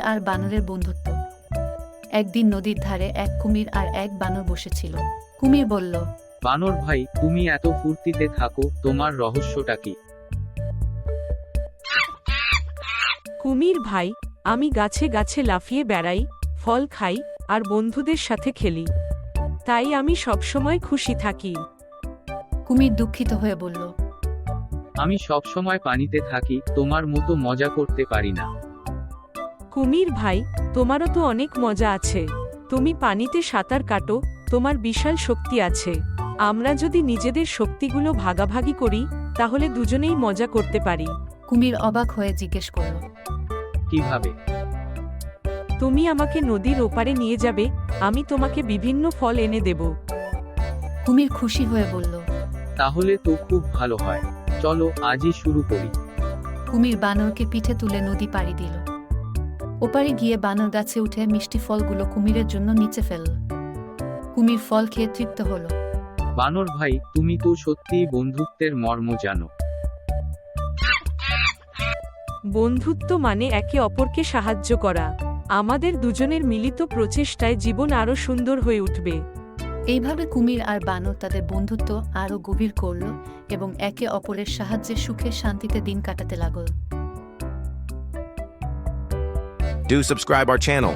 আর বানরের বন্ধুত্ব। একদিন নদীর ধারে এক কুমির আর এক বানর বসেছিল। কুমির বলল, বানর ভাই, তুমি এত ফুর্তিতে থাকো, তোমার রহস্যটা কি? কুমির ভাই, আমি গাছে গাছে লাফিয়ে বেড়াই, ফল খাই আর বন্ধুদের সাথে খেলি, তাই আমি সবসময় খুশি থাকি। কুমির দুঃখিত হয়ে বলল, আমি সবসময় পানিতে থাকি, তোমার মতো মজা করতে পারি না। কুমির ভাই, তোমারও তো অনেক মজা আছে, তুমি পানিতে সাঁতার কাটো, তোমার বিশাল শক্তি আছে। আমরা যদি নিজেদের শক্তিগুলো ভাগাভাগি করি তাহলে দুজনেই মজা করতে পারি। কুমির অবাক হয়ে জিজ্ঞেস করল, কিভাবে? তুমি আমাকে নদীর ওপারে নিয়ে যাবে, আমি তোমাকে বিভিন্ন ফল এনে দেব। কুমির খুশি হয়ে বলল, তাহলে তো খুব ভালো হয়, চলো আজই শুরু করি। কুমির বানরকে পিঠে তুলে নদী পাড়ি দিল। ওপারে গিয়ে বানর গাছে উঠে মিষ্টি ফলগুলো কুমিরের জন্য নিচে ফেলল। কুমির ফল খেয়ে তৃপ্ত হলো। বানর ভাই, তুমি তো সত্যিই বন্ধুত্বের মর্ম জানো। বন্ধুত্ব মানে একে অপরকে সাহায্য করা। আমাদের দুজনের মিলিত প্রচেষ্টায় জীবন আরো সুন্দর হয়ে উঠবে। এইভাবে কুমির আর বানর তাদের বন্ধুত্ব আরও গভীর করল এবং একে অপরের সাহায্যে সুখে শান্তিতে দিন কাটাতে লাগল। Do subscribe our channel.